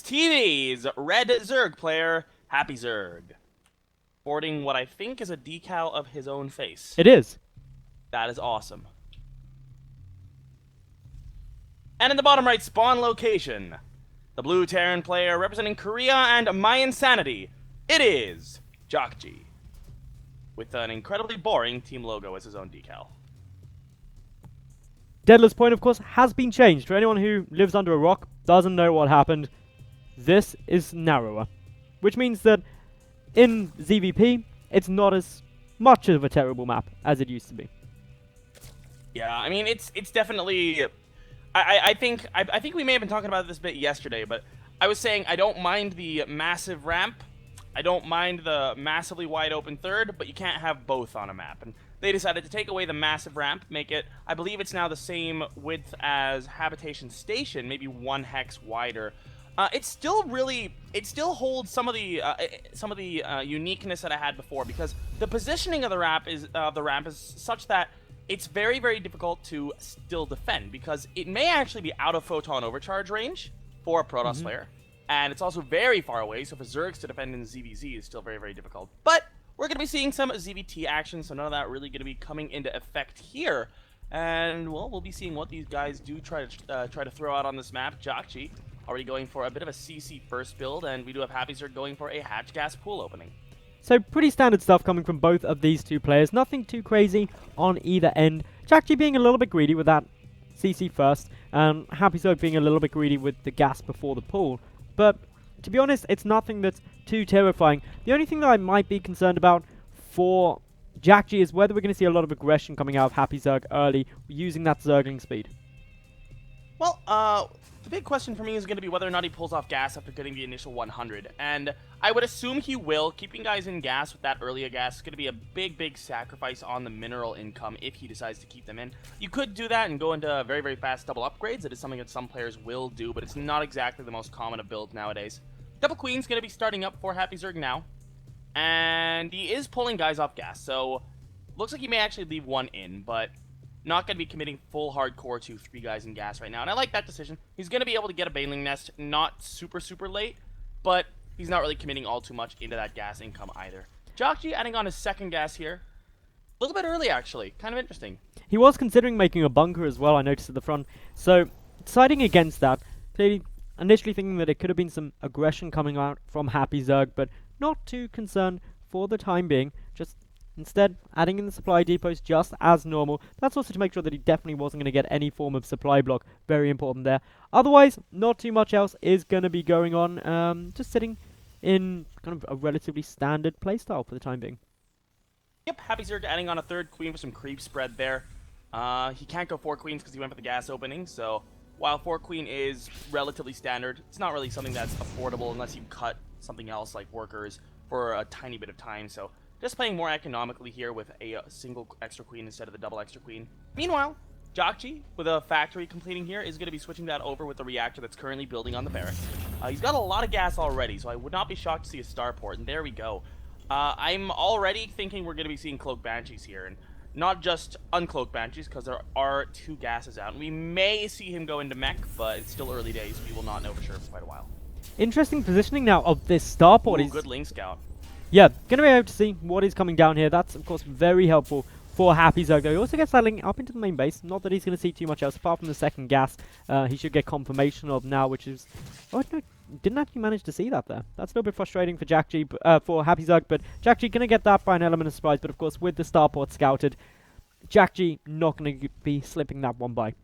TV's Red Zerg player, Happyzerg, sporting what I think is a decal of his own face. It is. That is awesome. And in the bottom right spawn location, the blue Terran player representing Korea and my insanity, it is jjakji, with an incredibly boring team logo as his own decal. Deadlift's point, of course, has been changed. For anyone who lives under a rock, doesn't know what happened, this is narrower. Which means that in ZVP, it's not as much of a terrible map as it used to be. Yeah, I mean, it's definitely... I think we may have been talking about this a bit yesterday, but I was saying I don't mind the massive ramp. I don't mind the massively wide open third, but you can't have both on a map. And they decided to take away the massive ramp, make it, I believe it's now the same width as Habitation Station, maybe 1 hex wider. It still holds some of the uniqueness that I had before, because the positioning of the ramp is such that it's very, very difficult to still defend, because it may actually be out of photon overcharge range for a Protoss player, and it's also very far away, so for Zergs to defend in ZVZ is still very, very difficult. But we're going to be seeing some ZVT action, so none of that really going to be coming into effect here. And, well, we'll be seeing what these guys do try to throw out on this map. jjakji already going for a bit of a CC first build, and we do have Happyzerg going for a hatch gas pool opening. So pretty standard stuff coming from both of these two players. Nothing too crazy on either end. jjakji being a little bit greedy with that CC first, and Happyzerg being a little bit greedy with the gas before the pool. But to be honest, it's nothing that's too terrifying. The only thing that I might be concerned about for jjakji is whether we're going to see a lot of aggression coming out of Happyzerg early using that Zergling speed. Well, the big question for me is going to be whether or not he pulls off gas after getting the initial 100. And I would assume he will. Keeping guys in gas with that earlier gas is going to be a big, big sacrifice on the mineral income if he decides to keep them in. You could do that and go into very, very fast double upgrades. It is something that some players will do, but it's not exactly the most common of builds nowadays. Double Queen's going to be starting up for Happyzerg now. And he is pulling guys off gas, so looks like he may actually leave one in, but not going to be committing full hardcore to 3 guys in gas right now, and I like that decision. He's going to be able to get a Baneling Nest, not super, super late, but he's not really committing all too much into that gas income either. jjakji adding on his second gas here. A little bit early, actually. Kind of interesting. He was considering making a bunker as well, I noticed at the front. So, deciding against that, clearly initially thinking that it could have been some aggression coming out from Happyzerg, but not too concerned for the time being. Just instead, adding in the supply depots just as normal. That's also to make sure that he definitely wasn't going to get any form of supply block. Very important there. Otherwise, not too much else is going to be going on. Just sitting in kind of a relatively standard playstyle for the time being. Yep, Happyzerg adding on a third queen for some creep spread there. He can't go 4 queens because he went for the gas opening, so while 4 queen is relatively standard, it's not really something that's affordable unless you cut something else like workers for a tiny bit of time, so just playing more economically here with a single extra queen instead of the double extra queen. Meanwhile, jjakji, with a factory completing here, is going to be switching that over with the reactor that's currently building on the barrack. He's got a lot of gas already, so I would not be shocked to see a starport, and there we go. I'm already thinking we're going to be seeing Cloak Banshees here, and not just uncloak Banshees, because there are 2 gases out, and we may see him go into mech, but it's still early days. We will not know for sure for quite a while. Interesting positioning now of this starport. Ooh, good Link Scout. Yeah, going to be able to see what is coming down here. That's, of course, very helpful for Happyzerg, though. He also gets that link up into the main base. Not that he's going to see too much else, apart from the second gas. He should get confirmation of now, which is... Oh, no, didn't actually manage to see that there. That's a little bit frustrating for jjakji, for Happyzerg, but jjakji going to get that by an element of surprise. But, of course, with the starport scouted, jjakji not going to be slipping that one by.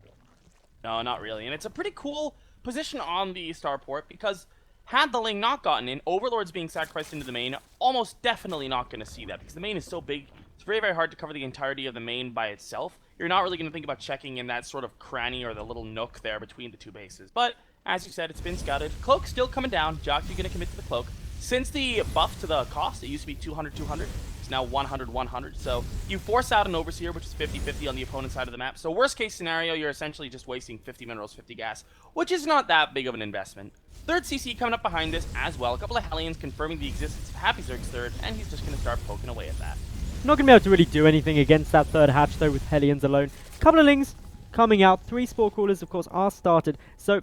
No, not really. And it's a pretty cool position on the starport, because had the Ling not gotten in, Overlords being sacrificed into the main, almost definitely not going to see that, because the main is so big, it's very, very hard to cover the entirety of the main by itself. You're not really going to think about checking in that sort of cranny or the little nook there between the 2 bases. But, as you said, it's been scouted. Cloak still coming down. jjakji going to commit to the Cloak. Since the buff to the cost, it used to be 200-200. It's now 100-100. So you force out an Overseer, which is 50-50 on the opponent's side of the map. So worst case scenario, you're essentially just wasting 50 minerals, 50 gas, which is not that big of an investment. Third CC coming up behind this as well. A couple of Hellions confirming the existence of Happyzerg's third, and he's just going to start poking away at that. Not going to be able to really do anything against that third hatch, though, with Hellions alone. Couple of Lings coming out. 3 Spore Crawlers, of course, are started. So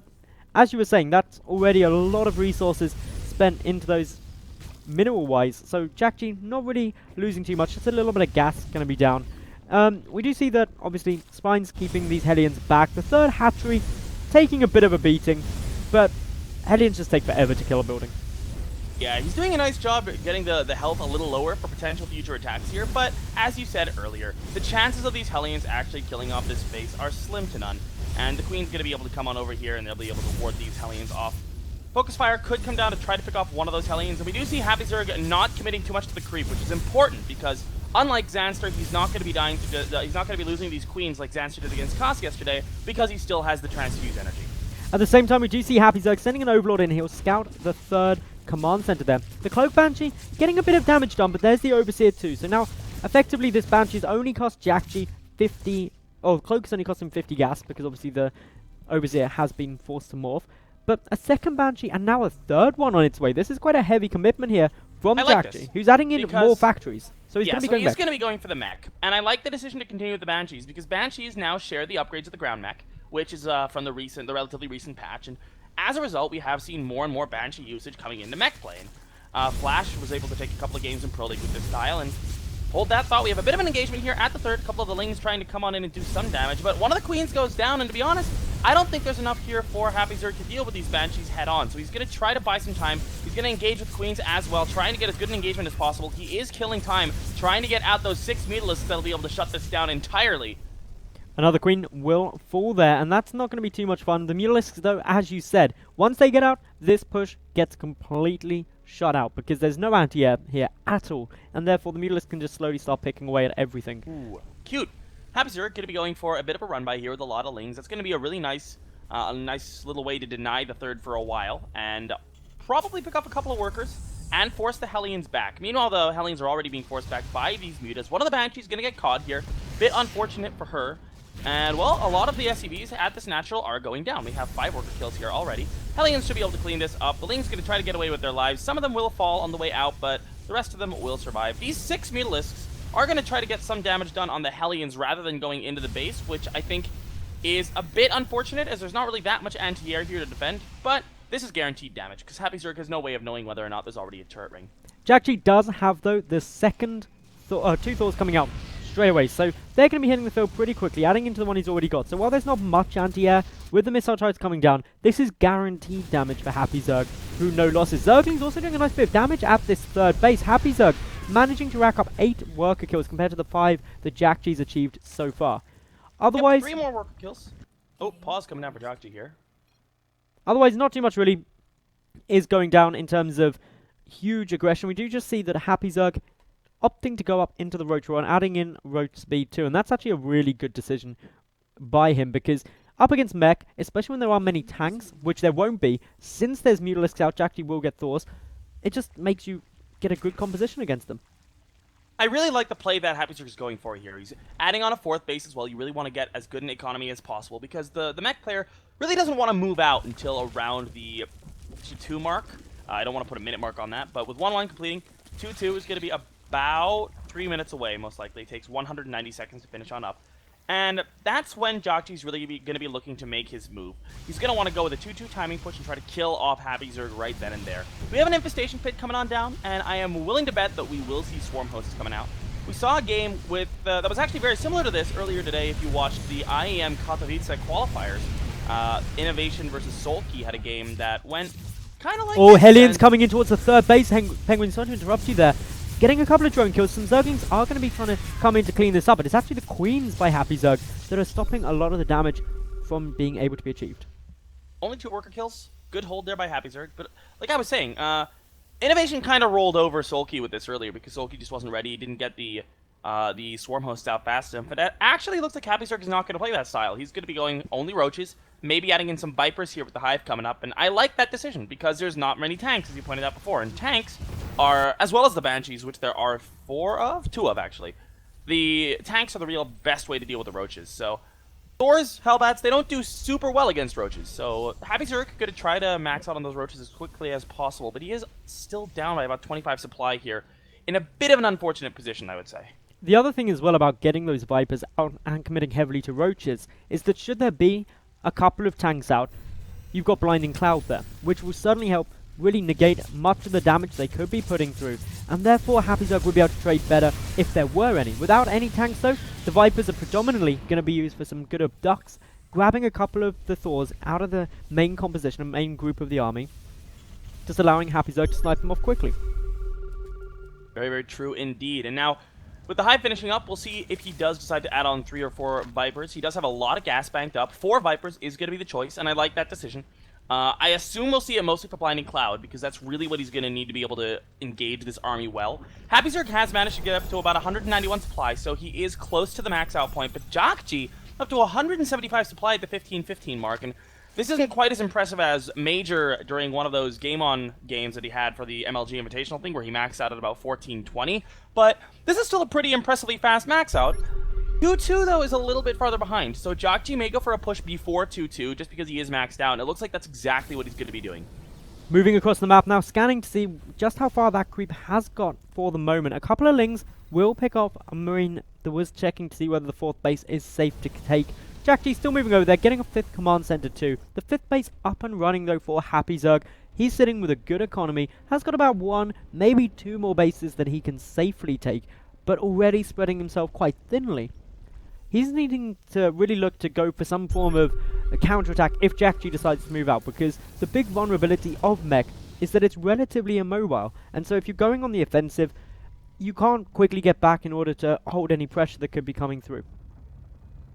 as you were saying, that's already a lot of resources spent into those mineral-wise. So jjakji not really losing too much. Just a little bit of gas going to be down. We do see that, obviously, Spine's keeping these Hellions back. The third hatchery taking a bit of a beating, but Hellions just take forever to kill a building. Yeah, he's doing a nice job at getting the health a little lower for potential future attacks here, but as you said earlier, the chances of these Hellions actually killing off this base are slim to none, and the Queen's going to be able to come on over here and they'll be able to ward these Hellions off. Focus Fire could come down to try to pick off one of those Hellions, and we do see Happyzerg not committing too much to the creep, which is important because unlike Xanster, he's not going to be he's not going to be losing these Queens like Xanster did against Koss yesterday because he still has the transfuse energy. At the same time, we do see Happyzerg sending an Overlord in. He'll scout the third command center there. The Cloak Banshee getting a bit of damage done, but there's the Overseer too. So now, effectively, this Banshee's only cost jjakji 50... Oh, Cloak's only cost him 50 gas, because obviously the Overseer has been forced to morph. But a second Banshee, and now a third one on its way. This is quite a heavy commitment here from jjakji, who's adding in more factories. So he's going to be going he's going to be going for the mech. And I like the decision to continue with the Banshees, because Banshees now share the upgrades of the ground mech, which is from the relatively recent patch. And as a result, we have seen more and more Banshee usage coming into mech play. Flash was able to take a couple of games in Pro League with this style, and hold that thought. We have a bit of an engagement here at the third. A couple of the Lings trying to come on in and do some damage, but one of the Queens goes down, and to be honest, I don't think there's enough here for Happyzerg to deal with these Banshees head on. So he's going to try to buy some time. He's going to engage with Queens as well, trying to get as good an engagement as possible. He is killing time, trying to get out those 6 Mutalisks that'll be able to shut this down entirely. Another Queen will fall there, and that's not going to be too much fun. The Mutalisks, though, as you said, once they get out, this push gets completely shut out, because there's no anti-air here at all, and therefore the Mutalisks can just slowly start picking away at everything. Ooh, cute. Happyzerg going to be going for a bit of a run by here with a lot of Lings. That's going to be a really nice little way to deny the third for a while, and probably pick up a couple of workers and force the Hellions back. Meanwhile, the Hellions are already being forced back by these Mutas. One of the Banshees going to get caught here. Bit unfortunate for her. And, well, a lot of the SCVs at this natural are going down. We have 5 worker kills here already. Hellions should be able to clean this up. The Ling's going to try to get away with their lives. Some of them will fall on the way out, but the rest of them will survive. These 6 Mutalisks are going to try to get some damage done on the Hellions rather than going into the base, which I think is a bit unfortunate, as there's not really that much anti-air here to defend, but this is guaranteed damage, because Happyzerg has no way of knowing whether or not there's already a turret ring. jjakji does have, though, the second 2 Thors coming out straight away, so they're going to be hitting the field pretty quickly, adding into the one he's already got. So while there's not much anti-air, with the missile turrets coming down, this is guaranteed damage for Happyzerg, who no losses. Zergling's also doing a nice bit of damage at this third base. Happyzerg managing to rack up 8 worker kills compared to the 5 that jjakji's achieved so far. Otherwise, 3 more worker kills. Oh, pause coming down for jjakji here. Otherwise, not too much really is going down in terms of huge aggression. We do just see that Happyzerg opting to go up into the Roach Roar and adding in Roach Speed too, and that's actually a really good decision by him, because up against mech, especially when there are many tanks, which there won't be, since there's Mutalisks out, jjakji will get Thors, it just makes you get a good composition against them. I really like the play that Happyzerg is going for here. He's adding on a 4th base as well. You really want to get as good an economy as possible, because the mech player really doesn't want to move out until around the 2 mark. I don't want to put a minute mark on that, but with 1-1 completing, 2-2 is going to be about 3 minutes away, most likely. It takes 190 seconds to finish on up. And that's when jjakji's really going to be looking to make his move. He's going to want to go with a 2-2 timing push and try to kill off Happyzerg right then and there. We have an Infestation Pit coming on down, and I am willing to bet that we will see Swarm Hosts coming out. We saw a game with that was actually very similar to this earlier today if you watched the IEM Katowice qualifiers. Innovation versus Solki had a game that went kind of like... Oh, Hellions coming in towards the third base. Penguin, sorry to interrupt you there. Getting a couple of drone kills. Some Zerglings are going to be trying to come in to clean this up, but it's actually the Queens by Happyzerg that are stopping a lot of the damage from being able to be achieved. Only 2 worker kills. Good hold there by Happyzerg, but like I was saying, Innovation kind of rolled over Solki with this earlier because Solki just wasn't ready. He didn't get the Swarm Host out fast enough, but it actually looks like Happyzerg is not going to play that style. He's going to be going only Roaches, maybe adding in some Vipers here with the Hive coming up, and I like that decision because there's not many tanks, as you pointed out before, and tanks are, as well as the Banshees, which there are 2 of actually, the tanks are the real best way to deal with the Roaches. So Thors, Hellbats, they don't do super well against Roaches, so Happyzerg going to try to max out on those Roaches as quickly as possible, but he is still down by about 25 supply here, in a bit of an unfortunate position, I would say. The other thing as well about getting those Vipers out and committing heavily to Roaches is that should there be a couple of tanks out, you've got Blinding Cloud there, which will certainly help really negate much of the damage they could be putting through, and therefore Happyzerg would be able to trade better if there were any. Without any tanks though, the Vipers are predominantly going to be used for some good abducts, grabbing a couple of the Thors out of the main composition and main group of the army, just allowing Happyzerg to snipe them off quickly. Very, very true indeed. And now, with the Hive finishing up, we'll see if he does decide to add on 3 or 4 Vipers. He does have a lot of gas banked up. 4 Vipers is going to be the choice, and I like that decision. I assume we'll see it mostly for Blinding Cloud, because that's really what he's going to need to be able to engage this army well. Happyzerg has managed to get up to about 191 supply, so he is close to the max out point, but jjakji up to 175 supply at the 15-15 mark, and this isn't quite as impressive as Major during one of those game-on games that he had for the MLG Invitational thing, where he maxed out at about 14-20, but this is still a pretty impressively fast max out. 2-2, though, is a little bit farther behind, so jjakji may go for a push before 2-2, just because he is maxed out, and it looks like that's exactly what he's going to be doing. Moving across the map now, scanning to see just how far that creep has got for the moment. A couple of Lings will pick off a Marine that was checking to see whether the 4th base is safe to take. jjakji still moving over there, getting a 5th command center too. The 5th base up and running though for Happyzerg. He's sitting with a good economy, has got about 1, maybe 2 more bases that he can safely take, but already spreading himself quite thinly. He's needing to really look to go for some form of a counterattack if jjakji decides to move out, because the big vulnerability of mech is that it's relatively immobile, and so if you're going on the offensive, you can't quickly get back in order to hold any pressure that could be coming through.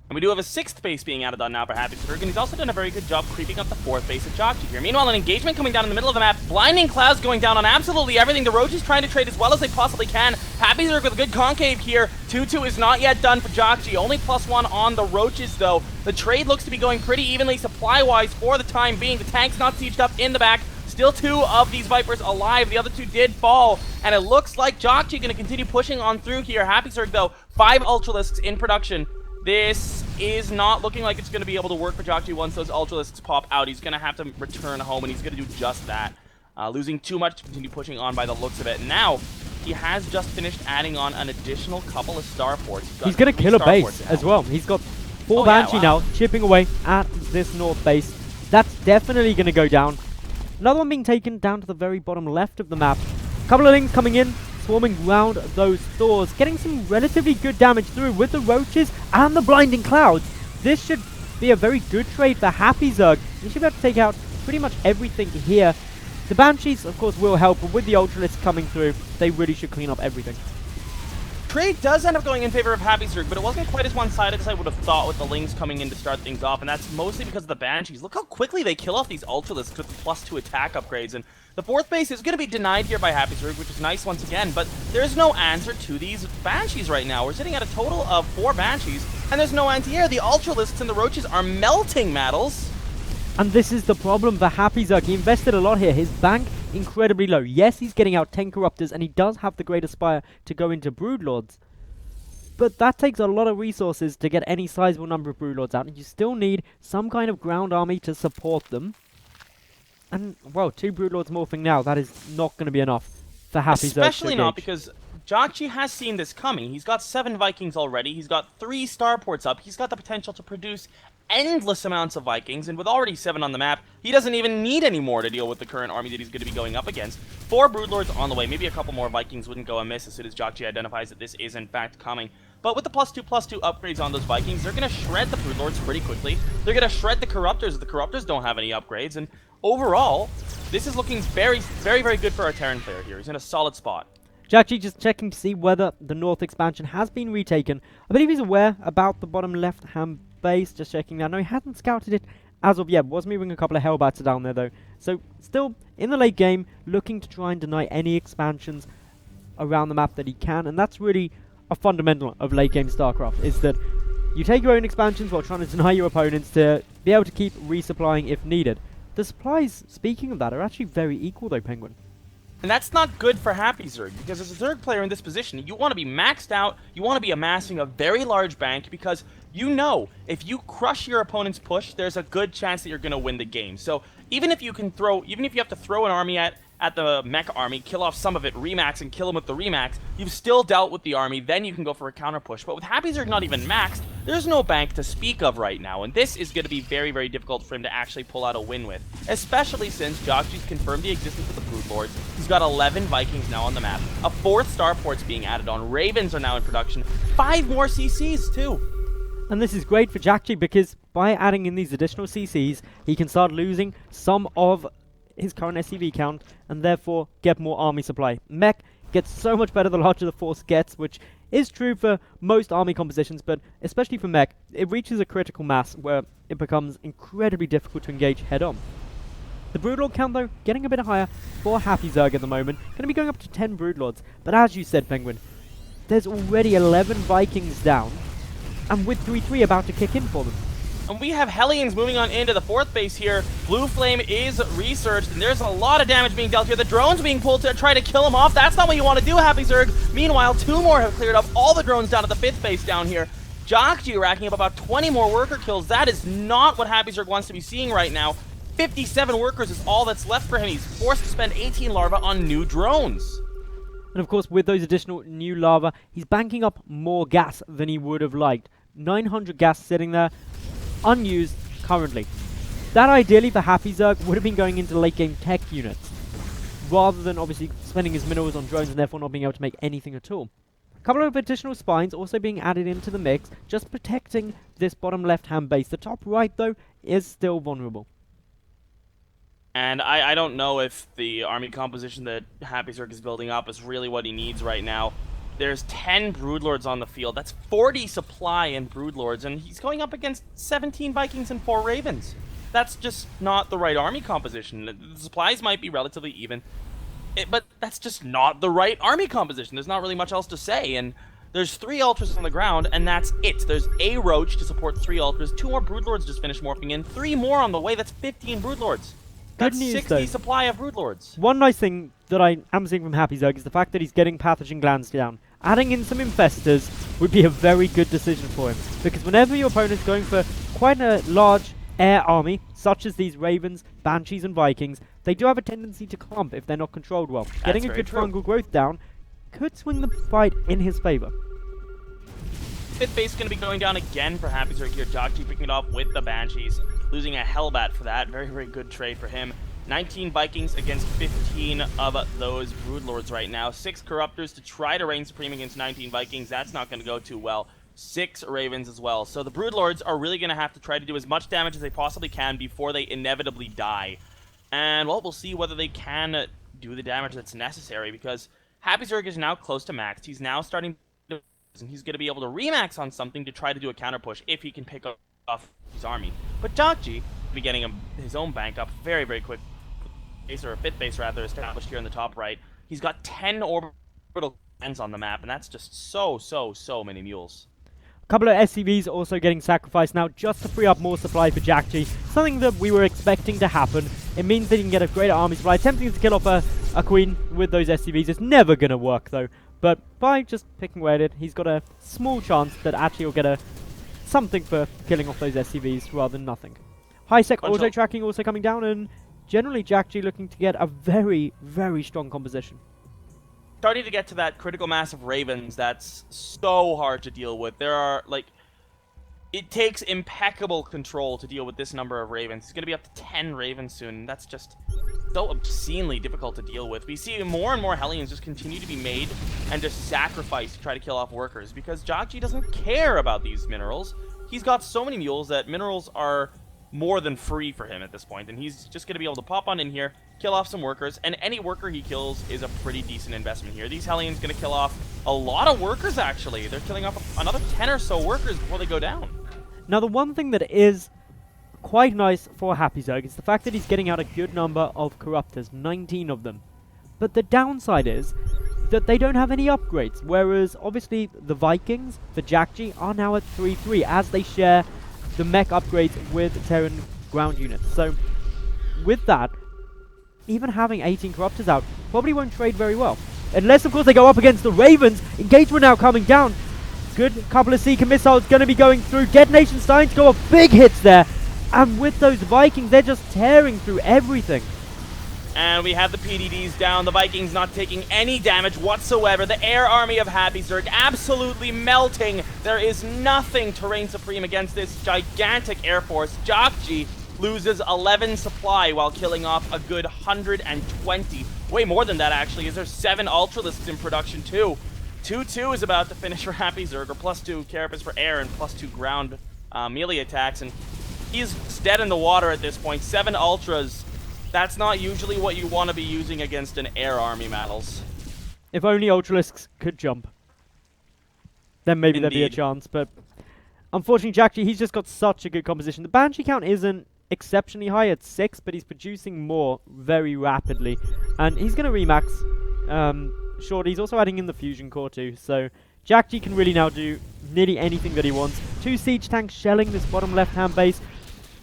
And we do have a 6th base being added on now for Happyzerg, and he's also done a very good job creeping up the 4th base of jjakji here. Meanwhile, an engagement coming down in the middle of the map. Blinding Clouds going down on absolutely everything. The Roaches trying to trade as well as they possibly can. Happyzerg with a good concave here. 2-2 is not yet done for jjakji. Only +1 on the Roaches, though. The trade looks to be going pretty evenly supply-wise for the time being. The tank's not sieged up in the back. Still 2 of these Vipers alive. The other 2 did fall, and it looks like jjakji going to continue pushing on through here. Happyzerg, though, 5 Ultralisks in production. This is not looking like it's going to be able to work for jjakji once those Ultralisks pop out. He's going to have to return home, and he's going to do just that. Losing too much to continue pushing on by the looks of it. Now, he has just finished adding on an additional couple of starports. He's going to kill a base as well. He's got 4 Banshee now, chipping away at this north base. That's definitely going to go down. Another one being taken down to the very bottom left of the map. A couple of Lings coming in, swarming round those Thors, getting some relatively good damage through with the Roaches and the Blinding Clouds. This should be a very good trade for Happyzerg. He should be able to take out pretty much everything here. The Banshees, of course, will help, but with the Ultralisks coming through, they really should clean up everything. Trade does end up going in favor of Happyzerg, but it wasn't quite as one-sided as I would have thought with the Lings coming in to start things off, and that's mostly because of the Banshees. Look how quickly they kill off these Ultralisks with the +2 attack upgrades, and the 4th base is going to be denied here by Happyzerg, which is nice once again, but there's no answer to these Banshees right now. We're sitting at a total of 4 Banshees, and there's no anti-air. The Ultralisks and the Roaches are melting, Maddles. And this is the problem for Happyzerg. He invested a lot here. His bank incredibly low. Yes, he's getting out 10 Corruptors, and he does have the Greater Spire to go into Broodlords. But that takes a lot of resources to get any sizable number of Broodlords out, and you still need some kind of ground army to support them. And, well, 2 Broodlords morphing now, that is not going to be enough for Happyzerg. Especially not because jjakji has seen this coming. He's got 7 Vikings already. He's got 3 starports up. He's got the potential to produce endless amounts of Vikings, and with already 7 on the map, he doesn't even need any more to deal with the current army that he's going to be going up against. 4 Broodlords on the way. Maybe a couple more Vikings wouldn't go amiss as soon as jjakji identifies that this is in fact coming. But with the +2/+2 upgrades on those Vikings, they're going to shred the Broodlords pretty quickly. They're going to shred the Corruptors if the Corruptors don't have any upgrades, and overall, this is looking very, very, very good for our Terran player here. He's in a solid spot. jjakji just checking to see whether the north expansion has been retaken. I believe he's aware about the bottom left-hand base, just checking now. No, he hasn't scouted it as of yet. Was moving a couple of Hellbats down there, though. So, still, in the late game, looking to try and deny any expansions around the map that he can, and that's really a fundamental of late game Starcraft, is that you take your own expansions while trying to deny your opponents to be able to keep resupplying if needed. The supplies, speaking of that, are actually very equal though, Penguin. And that's not good for Happyzerg, because as a Zerg player in this position, you want to be maxed out, you want to be amassing a very large bank, because you know, if you crush your opponent's push, there's a good chance that you're going to win the game. So even if you have to throw an army at at the mech army, kill off some of it, remax, and kill him with the remax, you've still dealt with the army, then you can go for a counter push. But with Happyzerg not even maxed, there's no bank to speak of right now, and this is going to be very, very difficult for him to actually pull out a win with, especially since jjakji's confirmed the existence of the Brood Lords. He's got 11 Vikings now on the map, a 4th starport's being added on, Ravens are now in production, 5 more CCs too. And this is great for jjakji because by adding in these additional CCs, he can start losing some of his current SCV count and therefore get more army supply. Mech gets so much better the larger the force gets, which is true for most army compositions, but especially for mech, it reaches a critical mass where it becomes incredibly difficult to engage head-on. The Broodlord count, though, getting a bit higher for Happyzerg at the moment, going to be going up to 10 Broodlords, but as you said, Penguin, there's already 11 Vikings down, and with 3-3 about to kick in for them. And we have Hellions moving on into the 4th base here. Blue Flame is researched, and there's a lot of damage being dealt here. The drones being pulled to try to kill him off. That's not what you want to do, Happyzerg. Meanwhile, 2 more have cleared up all the drones down to the 5th base down here. jjakji racking up about 20 more worker kills. That is not what Happyzerg wants to be seeing right now. 57 workers is all that's left for him. He's forced to spend 18 larvae on new drones. And of course, with those additional new larvae, he's banking up more gas than he would have liked. 900 gas sitting there, unused currently. That ideally for Happyzerg would have been going into late game tech units, rather than obviously spending his minerals on drones and therefore not being able to make anything at all. A couple of additional spines also being added into the mix, just protecting this bottom left hand base. The top right though is still vulnerable. And I don't know if the army composition that Happyzerg is building up is really what he needs right now. There's 10 Broodlords on the field. That's 40 supply in Broodlords, and he's going up against 17 Vikings and 4 Ravens. That's just not the right army composition. The supplies might be relatively even, but that's just not the right army composition. There's not really much else to say, and there's 3 Ultras on the ground, and that's it. There's a Roach to support 3 Ultras, 2 more Broodlords just finished morphing in, 3 more on the way. That's 15 Broodlords. That's 60 supply of Broodlords. One nice thing that I am seeing from Happyzerg is the fact that he's getting pathogen glands down. Adding in some infestors would be a very good decision for him, because whenever your opponent's going for quite a large air army, such as these Ravens, Banshees and Vikings, they do have a tendency to clump if they're not controlled well. Getting a good fungal growth down could swing the fight in his favor. 5th base is going to be going down again for Happyzerg here. jjakji picking it off with the Banshees, losing a Hellbat for that. Very, very good trade for him. 19 Vikings against 15 of those Broodlords right now. 6 Corruptors to try to reign supreme against 19 Vikings. That's not going to go too well. 6 Ravens as well. So the Broodlords are really going to have to try to do as much damage as they possibly can before they inevitably die. And, well, we'll see whether they can do the damage that's necessary, because Happyzerg is now close to maxed. He's now starting to... and he's going to be able to remax on something to try to do a counter push if he can pick off his army. But jjakji will be getting his own bank up very, very quick. Base, or a 5th base rather, established here in the top right. He's got 10 orbital ends on the map, and that's just so many mules. A couple of SCVs also getting sacrificed now just to free up more supply for jjakji, something that we were expecting to happen. It means that he can get a greater army supply. Attempting to kill off a queen with those SCVs is never going to work though, but by just picking away at it, he's got a small chance that actually he'll get something for killing off those SCVs rather than nothing. High-sec auto-tracking also coming down, and generally jjakji looking to get a very, very strong composition. Starting to get to that critical mass of Ravens that's so hard to deal with. There are, like, it takes impeccable control to deal with this number of Ravens. It's going to be up to 10 Ravens soon. That's just so obscenely difficult to deal with. We see more and more Hellions just continue to be made and just sacrificed to try to kill off workers, because jjakji doesn't care about these minerals. He's got so many mules that minerals are more than free for him at this point, and he's just going to be able to pop on in here, kill off some workers, and any worker he kills is a pretty decent investment here. These Hellions going to kill off a lot of workers, actually. They're killing off another 10 or so workers before they go down. Now, the one thing that is quite nice for Happyzerg is the fact that he's getting out a good number of Corruptors, 19 of them. But the downside is that they don't have any upgrades, whereas obviously the Vikings, the jjakji, are now at 3-3 as they share the mech upgrades with Terran ground units. So with that, even having 18 Corruptors out probably won't trade very well. Unless, of course, they go up against the Ravens. Engagement now coming down. Good couple of Seeker missiles going to be going through. Detonation starting to go off. Big hits there. And with those Vikings, they're just tearing through everything. And we have the PDDs down, the Vikings not taking any damage whatsoever. The air army of Happyzerg absolutely melting. There is nothing to reign supreme against this gigantic air force. jjakji loses 11 supply while killing off a good 120. Way more than that, actually, as there's 7 Ultralisks in production, too. 2-2 is about to finish for Happyzerg, or +2 Carapace for air and +2 ground melee attacks, and he's dead in the water at this point. 7 Ultras. That's not usually what you want to be using against an air army, Mattles. If only Ultralisks could jump. Then maybe there'd be a chance, but unfortunately jjakji, he's just got such a good composition. The Banshee count isn't exceptionally high at 6, but he's producing more very rapidly. And he's going to remax shortly. He's also adding in the Fusion Core too, so jjakji can really now do nearly anything that he wants. 2 siege tanks shelling this bottom left-hand base.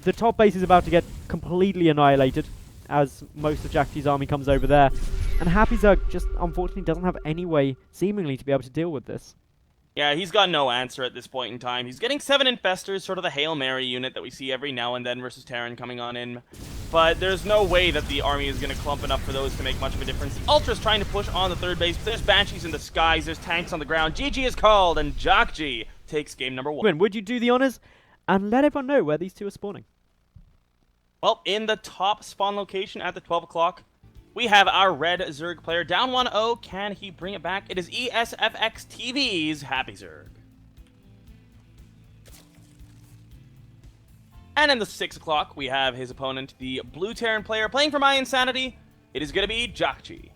The top base is about to get completely annihilated as most of jjakji's army comes over there. And Happyzerg just unfortunately doesn't have any way, seemingly, to be able to deal with this. Yeah, he's got no answer at this point in time. He's getting 7 Infestors, sort of the Hail Mary unit that we see every now and then versus Terran coming on in. But there's no way that the army is going to clump enough for those to make much of a difference. Ultra's trying to push on the third base, but there's Banshees in the skies, there's tanks on the ground. GG is called, and jjakji takes game number 1. Would you do the honors and let everyone know where these two are spawning? Well, in the top spawn location at the 12 o'clock, we have our red Zerg player down 1-0. Can he bring it back? It is ESFX TV's Happyzerg. And in the 6 o'clock, we have his opponent, the blue Terran player, playing for my insanity. It is going to be jjakji.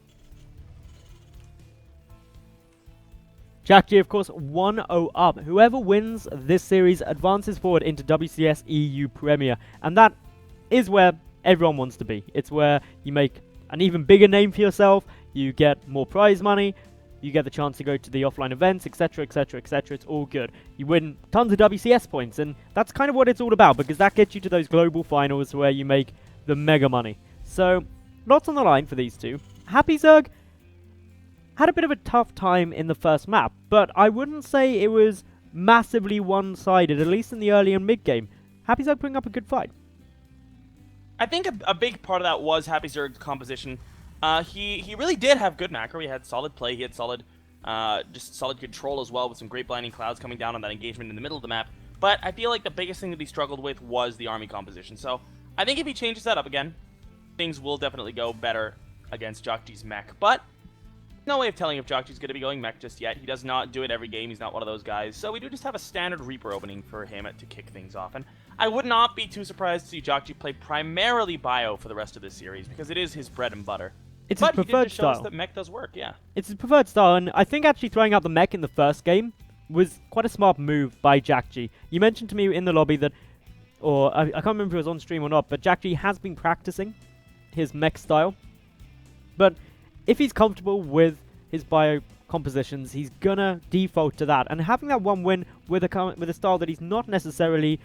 jjakji, of course, 1-0 up. Whoever wins this series advances forward into WCS EU Premier. And that is where everyone wants to be. It's where you make an even bigger name for yourself, you get more prize money, you get the chance to go to the offline events, etc, etc, etc. It's all good. You win tons of WCS points, and that's kind of what it's all about, because that gets you to those global finals where you make the mega money. So, lots on the line for these two. Happyzerg had a bit of a tough time in the first map, but I wouldn't say it was massively one-sided, at least in the early and mid-game. Happyzerg putting up a good fight. I think a big part of that was Happyzerg's composition. He really did have good macro. He had solid play. He had solid control as well, with some great blinding clouds coming down on that engagement in the middle of the map. But I feel like the biggest thing that he struggled with was the army composition. So I think if he changes that up again, things will definitely go better against jjakji's mech. But no way of telling if jjakji's going to be going mech just yet. He does not do it every game. He's not one of those guys. So we do just have a standard Reaper opening for him to kick things off. And I would not be too surprised to see jjakji play primarily bio for the rest of this series, because it is his bread and butter. It's his preferred style. Show us that mech does work, yeah. It's his preferred style, and I think actually throwing out the mech in the first game was quite a smart move by jjakji. You mentioned to me in the lobby that, or I can't remember if it was on stream or not, but jjakji has been practicing his mech style. But if he's comfortable with his bio compositions, he's gonna default to that. And having that one win with a style that he's not necessarily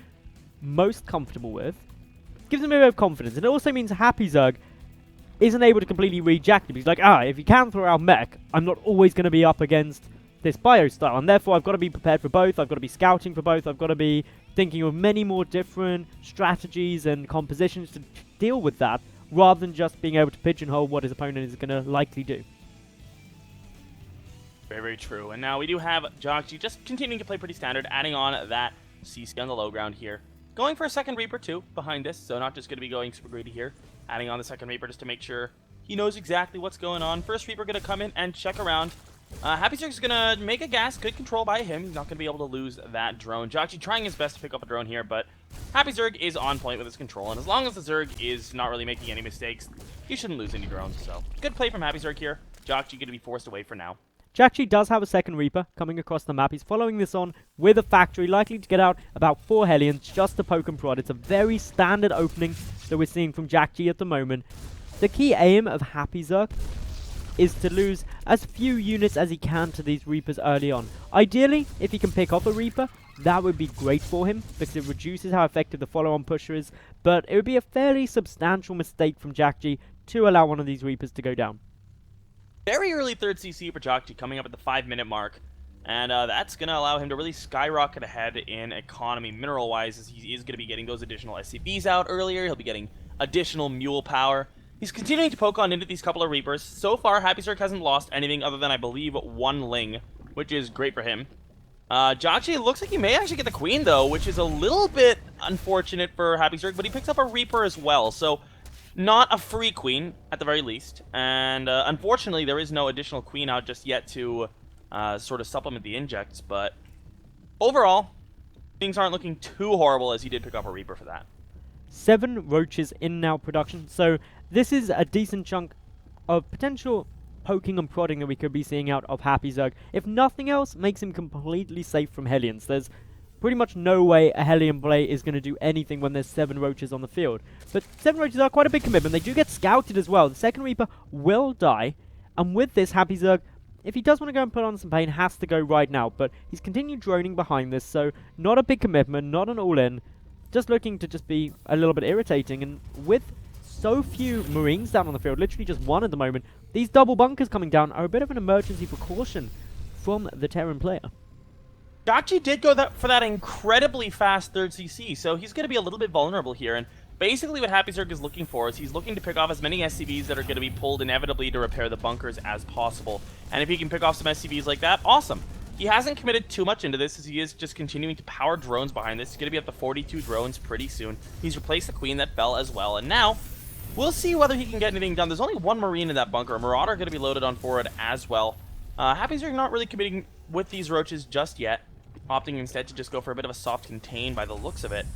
most comfortable with gives him a bit of confidence. And it also means Happyzerg isn't able to completely read jjakji. He's like, if you can throw out mech, I'm not always going to be up against this bio style, and therefore I've got to be prepared for both. I've got to be scouting for both. I've got to be thinking of many more different strategies and compositions to deal with that, rather than just being able to pigeonhole what his opponent is going to likely do. Very, very true. And now we do have jjakji just continuing to play pretty standard, adding on that CC on the low ground here. Going for a second Reaper too behind this, so not just going to be going super greedy here. Adding on the second Reaper just to make sure he knows exactly what's going on. First Reaper going to come in and check around. Happyzerg is going to make a gas. Good control by him. He's not going to be able to lose that drone. jjakji trying his best to pick up a drone here, but Happyzerg is on point with his control. And as long as the Zerg is not really making any mistakes, he shouldn't lose any drones. So good play from Happyzerg here. jjakji going to be forced away for now. jjakji does have a second Reaper coming across the map. He's following this on with a factory, likely to get out about 4 Hellions just to poke and prod. It's a very standard opening that we're seeing from jjakji at the moment. The key aim of Happyzerg is to lose as few units as he can to these Reapers early on. Ideally, if he can pick off a Reaper, that would be great for him, because it reduces how effective the follow-on pusher is, but it would be a fairly substantial mistake from jjakji to allow one of these Reapers to go down. Very early third CC for jjakji coming up at the 5-minute mark, and that's going to allow him to really skyrocket ahead in economy mineral-wise, as he is going to be getting those additional SCBs out earlier. He'll be getting additional mule power. He's continuing to poke on into these couple of Reapers. So far, Happyzerg hasn't lost anything other than, I believe, 1 Ling, which is great for him. jjakji looks like he may actually get the Queen, though, which is a little bit unfortunate for Happyzerg, but he picks up a Reaper as well, so not a free Queen, at the very least. And unfortunately, there is no additional Queen out just yet to sort of supplement the injects, but overall, things aren't looking too horrible as he did pick up a Reaper for that. 7 roaches in now production, so this is a decent chunk of potential poking and prodding that we could be seeing out of Happyzerg. If nothing else, makes him completely safe from Hellions. There's pretty much no way a Hellion play is going to do anything when there's 7 roaches on the field. But 7 roaches are quite a big commitment. They do get scouted as well. The second Reaper will die, and with this, Happyzerg, if he does want to go and put on some pain, has to go right now. But he's continued droning behind this, so not a big commitment, not an all-in. Just looking to just be a little bit irritating, and with so few Marines down on the field, literally just 1 at the moment, these double bunkers coming down are a bit of an emergency precaution from the Terran player. jjakji did go for that incredibly fast 3rd CC, so he's going to be a little bit vulnerable here, and basically what Happyzerg is looking for is he's looking to pick off as many SCVs that are going to be pulled inevitably to repair the bunkers as possible. And if he can pick off some SCVs like that, awesome. He hasn't committed too much into this as he is just continuing to power drones behind this. He's going to be up to 42 drones pretty soon. He's replaced the Queen that fell as well, and now we'll see whether he can get anything done. There's only 1 Marine in that bunker. A Marauder going to be loaded on forward as well. Happyzerg not really committing with these roaches just yet, opting instead to just go for a bit of a soft contain by the looks of it.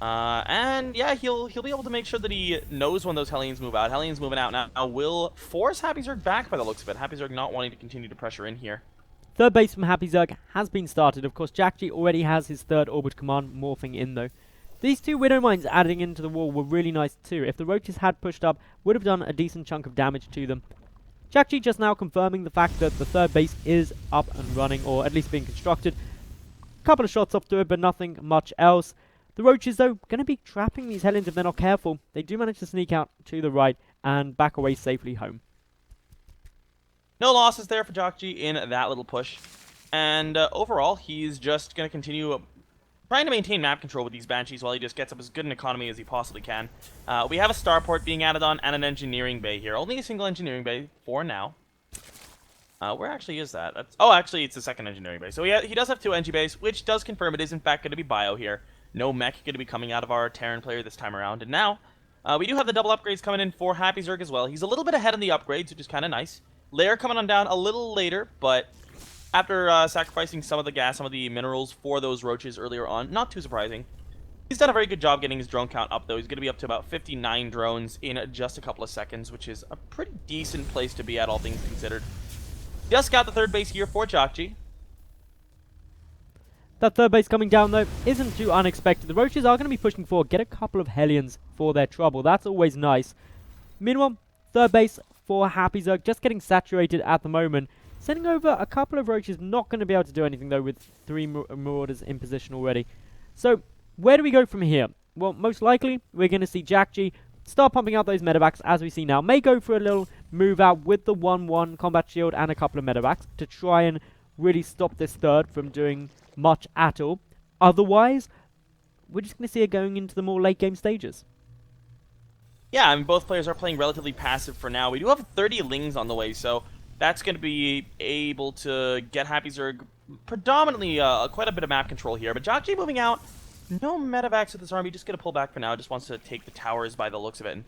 And yeah, he'll be able to make sure that he knows when those Hellions move out. Hellions moving out now will force Happyzerg back by the looks of it. Happyzerg not wanting to continue to pressure in here. 3rd base from Happyzerg has been started. Of course, jjakji already has his 3rd orbit command morphing in though. These 2 Widow Mines adding into the wall were really nice too. If the roaches had pushed up, would have done a decent chunk of damage to them. jjakji just now confirming the fact that the 3rd base is up and running, or at least being constructed. Couple of shots off to it, but nothing much else. The roaches, though, going to be trapping these Hellions if they're not careful. They do manage to sneak out to the right and back away safely home. No losses there for jjakji in that little push. And overall, he's just going to continue trying to maintain map control with these Banshees while he just gets up as good an economy as he possibly can. We have a starport being added on and an engineering bay here. Only a single engineering bay for now. Where actually is that? Oh, actually, it's the 2nd engineering bay. So he does have 2 engi bays, which does confirm it is, in fact, going to be bio here. No mech going to be coming out of our Terran player this time around. And now, we do have the double upgrades coming in for Happyzerg as well. He's a little bit ahead on the upgrades, which is kind of nice. Lair coming on down a little later, but after sacrificing some of the gas, some of the minerals for those roaches earlier on, not too surprising. He's done a very good job getting his drone count up, though. He's going to be up to about 59 drones in just a couple of seconds, which is a pretty decent place to be at, all things considered. Just got the 3rd base here for jjakji. That 3rd base coming down, though, isn't too unexpected. The roaches are going to be pushing forward, get a couple of Hellions for their trouble. That's always nice. Meanwhile, 3rd base for Happyzerg just getting saturated at the moment. Sending over a couple of roaches, not going to be able to do anything, though, with 3 Marauders in position already. So, where do we go from here? Well, most likely, we're going to see jjakji start pumping out those medevacs, as we see now. May go for a little move out with the 1-1 combat shield and a couple of medevacs to try and really stop this 3rd from doing much at all. Otherwise, we're just going to see it going into the more late game stages. Yeah, I mean, both players are playing relatively passive for now. We do have 30 Lings on the way, so that's going to be able to get Happyzerg predominantly quite a bit of map control here. But jjakji moving out. No medevacs with this army. Just going to pull back for now. Just wants to take the towers by the looks of it. And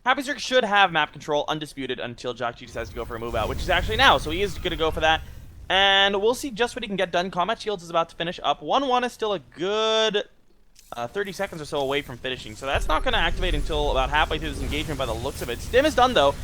Happyzerg should have map control undisputed until jjakji decides to go for a move out, which is actually now. So he is going to go for that. And we'll see just what he can get done. Combat Shields is about to finish up. 1-1 is still a good 30 seconds or so away from finishing. So that's not going to activate until about halfway through this engagement by the looks of it. Stim is done, though.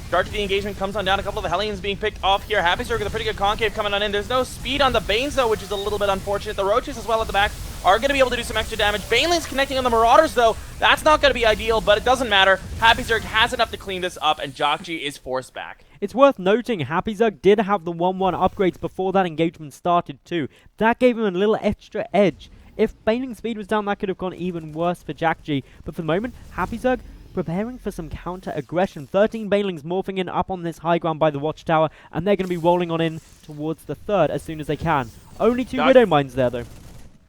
Start to the engagement comes on down. A couple of the Hellions being picked off here. Happyzerg with a pretty good concave coming on in. There's no speed on the Banes, though, which is a little bit unfortunate. The Roaches as well at the back are going to be able to do some extra damage. Baneling's connecting on the Marauders, though. That's not going to be ideal, but it doesn't matter. Happyzerg has enough to clean this up, and jjakji is forced back. It's worth noting, Happyzerg did have the 1-1 upgrades before that engagement started too. That gave him a little extra edge. If Baneling's speed was down, that could have gone even worse for jjakji. But for the moment, Happyzerg preparing for some counter-aggression. 13 Banelings morphing in up on this high ground by the watchtower, and they're going to be rolling on in towards the 3rd as soon as they can. Only 2 Widow Mines there, though.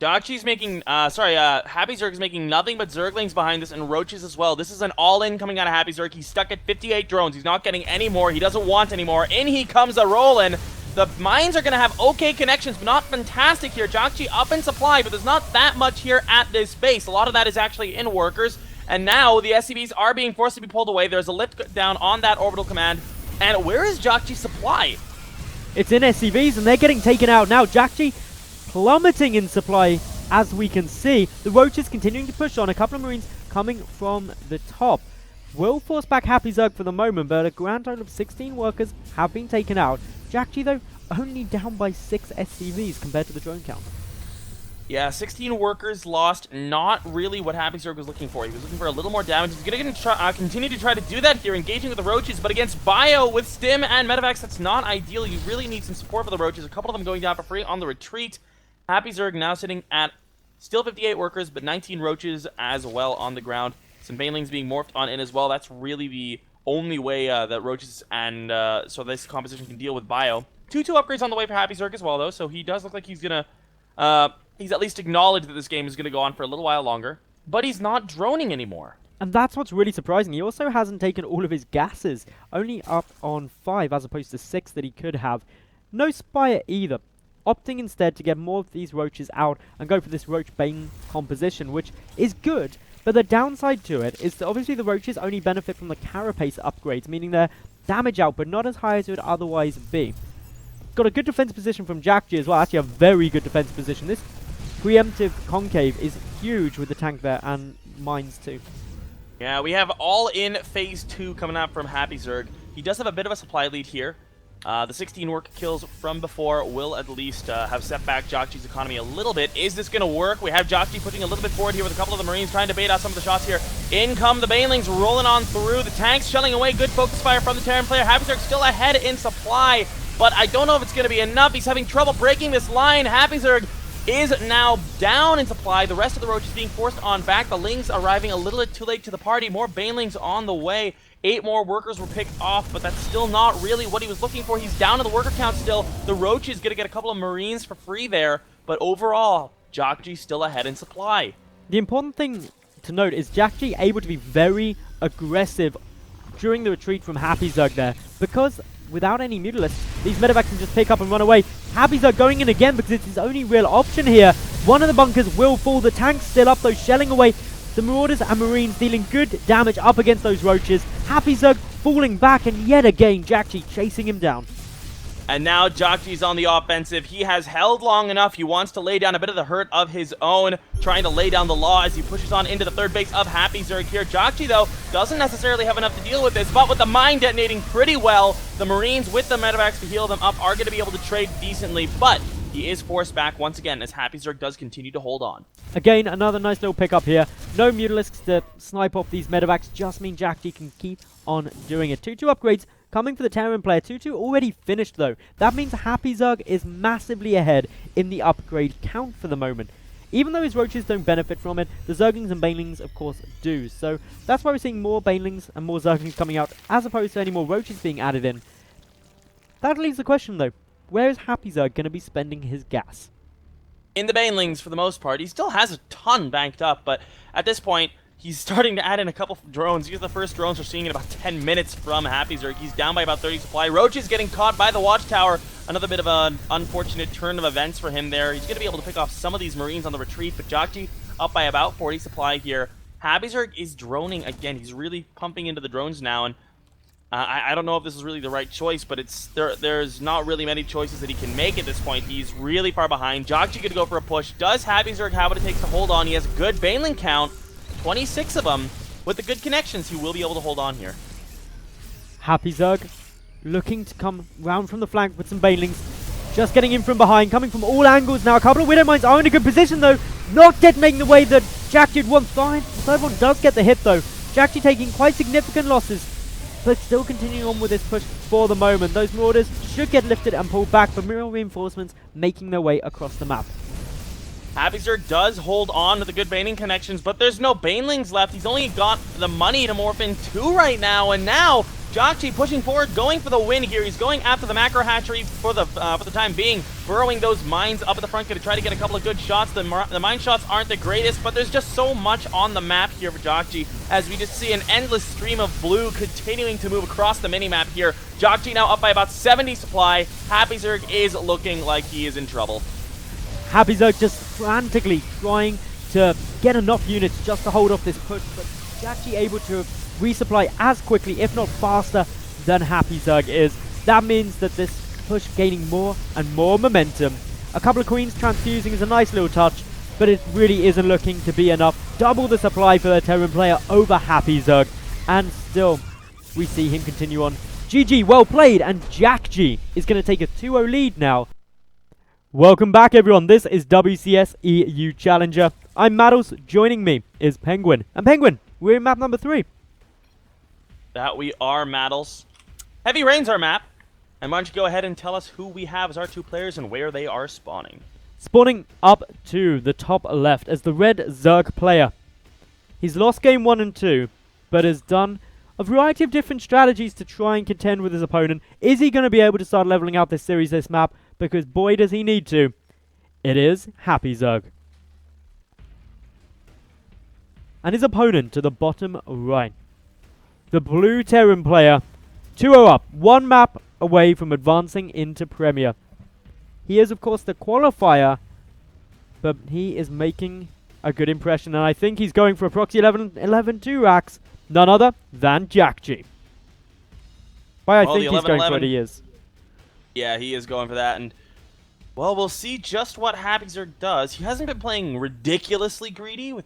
jjakji's making, Happyzerg is making nothing but Zerglings behind this and Roaches as well. This is an all-in coming out of Happyzerg. He's stuck at 58 drones. He's not getting any more. He doesn't want any more. In he comes a rollin'. The mines are going to have okay connections, but not fantastic here. jjakji up in supply, but there's not that much here at this base. A lot of that is actually in workers. And now the SCVs are being forced to be pulled away. There's a lift down on that orbital command. And where is jjakji's supply? It's in SCVs, and they're getting taken out now. jjakji plummeting in supply, as we can see. The Roaches continuing to push on. A couple of Marines coming from the top. Will force back Happyzerg for the moment, but a grand total of 16 workers have been taken out. jjakji, though, only down by 6 SCVs compared to the drone count. Yeah, 16 workers lost. Not really what Happyzerg was looking for. He was looking for a little more damage. He's going to continue to try to do that here, engaging with the Roaches, but against Bio with Stim and Medivacs, that's not ideal. You really need some support for the Roaches. A couple of them going down for free on the retreat. Happyzerg now sitting at still 58 workers, but 19 Roaches as well on the ground. Some Banelings being morphed on in as well. That's really the only way that Roaches and so this composition can deal with Bio. 2-2 upgrades on the way for Happyzerg as well, though, so he does look like he's going to... he's at least acknowledged that this game is going to go on for a little while longer, but he's not droning anymore. And that's what's really surprising. He also hasn't taken all of his gases, only up on 5 as opposed to 6 that he could have. No Spire either, opting instead to get more of these Roaches out and go for this Roach Bane composition, which is good, but the downside to it is that obviously the Roaches only benefit from the Carapace upgrades, meaning their damage output not as high as it would otherwise be. Got a good defense position from jjakji as well, actually a very good defense position. This preemptive concave is huge with the tank there and mines too. Yeah, we have all in phase 2 coming out from Happyzerg. He does have a bit of a supply lead here. The 16 work kills from before will at least have set back jjakji's economy a little bit. Is this going to work? We have jjakji pushing a little bit forward here with a couple of the Marines trying to bait out some of the shots here. In come the Banelings rolling on through. The tanks shelling away. Good focus fire from the Terran player. Happyzerg still ahead in supply, but I don't know if it's going to be enough. He's having trouble breaking this line. Happyzerg is now down in supply. The rest of the Roaches being forced on back. The Lings arriving a little bit too late to the party. More Banelings on the way. 8 more workers were picked off, but that's still not really what he was looking for. He's down to the worker count still. The Roach is going to get a couple of Marines for free there, but overall, jjakji still ahead in supply. The important thing to note is jjakji able to be very aggressive during the retreat from Happyzerg there, because without any Mutalisks, these Medivacs can just pick up and run away. Happyzerg going in again because it's his only real option here. One of the bunkers will fall. The tank's still up though, shelling away. The Marauders and Marines dealing good damage up against those Roaches. Happyzerg falling back, and yet again jjakji chasing him down. And now jjakji's on the offensive. He has held long enough. He wants to lay down a bit of the hurt of his own, trying to lay down the law as he pushes on into the third base of Happyzerg here. jjakji, though, doesn't necessarily have enough to deal with this, but with the mine detonating pretty well, the Marines with the Medivacs to heal them up are going to be able to trade decently, but he is forced back once again as Happyzerg does continue to hold on. Again, another nice little pickup here. No Mutalisks to snipe off these Medivacs, just mean jjakji can keep on doing it. 2-2 upgrades coming for the Terran player. 2-2 already finished though. That means Happyzerg is massively ahead in the upgrade count for the moment. Even though his Roaches don't benefit from it, the Zerglings and Banelings of course do. So that's why we're seeing more Banelings and more Zerglings coming out as opposed to any more Roaches being added in. That leaves the question though, where is Happyzerg going to be spending his gas? In the Banelings, for the most part, he still has a ton banked up, but at this point, he's starting to add in a couple drones. These are the first drones we're seeing in about 10 minutes from Happyzerg. He's down by about 30 supply. Roach is getting caught by the watchtower. Another bit of an unfortunate turn of events for him there. He's going to be able to pick off some of these Marines on the retreat, but jjakji up by about 40 supply here. Happyzerg is droning again. He's really pumping into the drones now, and I don't know if this is really the right choice, but there's not really many choices that he can make at this point. He's really far behind. jjakji could go for a push. Does Happyzerg have what it takes to hold on? He has a good Baneling count, 26 of them. With the good connections, he will be able to hold on here. Happyzerg looking to come round from the flank with some Banelings. Just getting in from behind, coming from all angles now. A couple of Widow Mines are in a good position though. Not detonating the way that jjakji would want. The third one does get the hit though. jjakji taking quite significant losses, but still continuing on with this push for the moment. Those Marauders should get lifted and pulled back, but Mirror reinforcements making their way across the map. Happyzerg does hold on to the good Baning connections, but there's no Banelings left. He's only got the money to morph in 2 right now, and now jjakji pushing forward, going for the win here. He's going after the macro hatchery for the time being, burrowing those mines up at the front, going to try to get a couple of good shots. The mine shots aren't the greatest, but there's just so much on the map here for jjakji, as we just see an endless stream of blue continuing to move across the minimap here. jjakji now up by about 70 supply. Happyzerg is looking like he is in trouble. Happyzerg just frantically trying to get enough units just to hold off this push, but jjakji able to resupply as quickly, if not faster, than Happyzerg is. That means that this push gaining more and more momentum. A couple of queens transfusing is a nice little touch, but it really isn't looking to be enough. Double the supply for the Terran player over Happyzerg, and still we see him continue on. GG, well played, and jjakji is going to take a 2-0 lead now. Welcome back, everyone. This is WCS EU Challenger. I'm Maddles. Joining me is Penguin. And Penguin, we're in map number 3. That we are, Maddles. Heavy Rain's our map. And why don't you go ahead and tell us who we have as our 2 players and where they are spawning. Spawning up to the top left as the red Zerg player. He's lost game 1 and 2, but has done a variety of different strategies to try and contend with his opponent. Is he going to be able to start leveling out this series, this map? Because boy does he need to. It is Happyzerg. And his opponent to the bottom right. The blue Terran player, 2-0 up, 1 map away from advancing into Premier. He is, of course, the qualifier, but he is making a good impression, and I think he's going for a proxy 11-2 racks, none other than jjakji. Well, I think he's going for what he is. Yeah, he is going for that, and well, we'll see just what Happyzerg does. He hasn't been playing ridiculously greedy with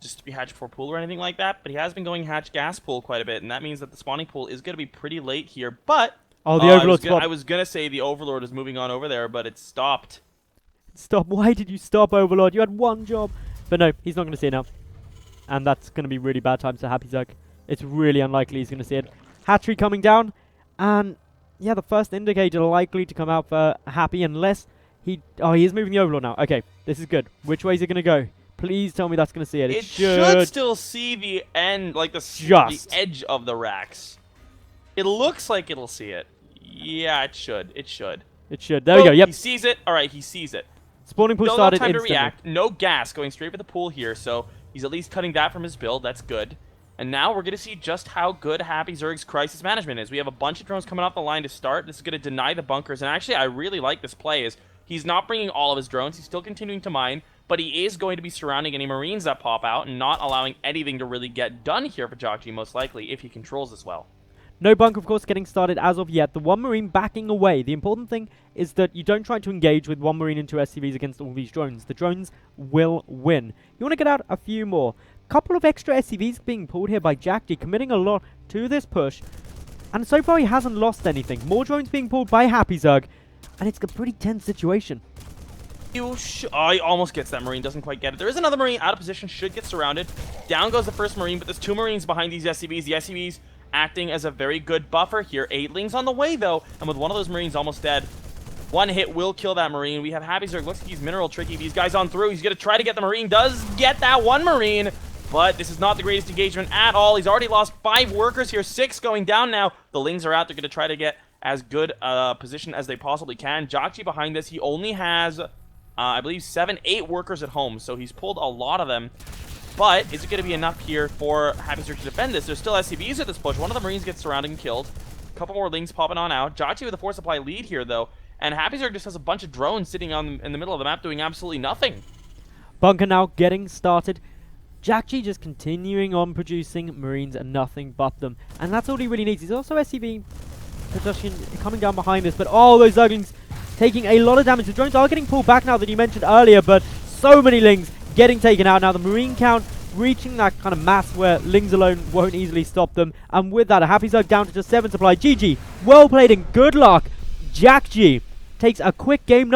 just 3 hatch 4 pool or anything like that, but he has been going hatch gas pool quite a bit, and that means that the spawning pool is going to be pretty late here. But oh, the Overlord spot. I was going to say the Overlord is moving on over there, but it stopped. Stop. Why did you stop, Overlord? You had 1 job. But no, he's not going to see it now. And that's going to be really bad times for Happyzerg. It's really unlikely he's going to see it. Hatchery coming down, and yeah, the first indicator likely to come out for Happy unless he... Oh, he is moving the Overlord now. Okay, this is good. Which way is it going to go? Please tell me that's going to see it. It should still see the end, like the edge of the racks. It looks like it'll see it. Yeah, it should. It should. It should. There we go. Yep. He sees it. All right, he sees it. Spawning pool started instantly. No time to react. No gas going straight for the pool here, so he's at least cutting that from his build. That's good. And now we're going to see just how good Happyzerg's crisis management is. We have a bunch of drones coming off the line to start. This is going to deny the bunkers. And actually, I really like this play. Is he's not bringing all of his drones. He's still continuing to mine. But he is going to be surrounding any Marines that pop out and not allowing anything to really get done here for jjakji, most likely, if he controls this well. No bunker, of course, getting started as of yet. The 1 Marine backing away. The important thing is that you don't try to engage with 1 Marine and 2 SCVs against all these drones. The drones will win. You want to get out a few more. Couple of extra SCVs being pulled here by jjakji, committing a lot to this push. And so far, he hasn't lost anything. More drones being pulled by Happyzerg. And it's a pretty tense situation. Oh, he almost gets that Marine, doesn't quite get it. There is another Marine out of position, should get surrounded. Down goes the first Marine, but there's 2 Marines behind these SCVs. The SCVs acting as a very good buffer here. 8lings on the way, though, and with one of those Marines almost dead, 1 hit will kill that Marine. We have Happyzerg. Looks like he's mineral tricky. These guys on through. He's going to try to get the Marine. Does get that 1 Marine, but this is not the greatest engagement at all. He's already lost 5 workers here. 6 going down now. The Lings are out. They're going to try to get as good a position as they possibly can. jjakji behind this. He only has... I believe 7, 8 workers at home, so he's pulled a lot of them. But is it going to be enough here for Happyzerg to defend this? There's still SCVs at this push. One of the Marines gets surrounded and killed. A couple more Lings popping on out. jjakji with a 4 supply lead here, though. And Happyzerg just has a bunch of drones sitting in the middle of the map doing absolutely nothing. Bunker now getting started. jjakji just continuing on producing Marines and nothing but them. And that's all he really needs. He's also SCV production coming down behind this. But oh, those Zerglings taking a lot of damage. The drones are getting pulled back now that you mentioned earlier, but so many Lings getting taken out. Now the Marine count reaching that kind of mass where Lings alone won't easily stop them. And with that, a Happyzerg down to just 7 supply. GG, well played and good luck. jjakji takes a quick game.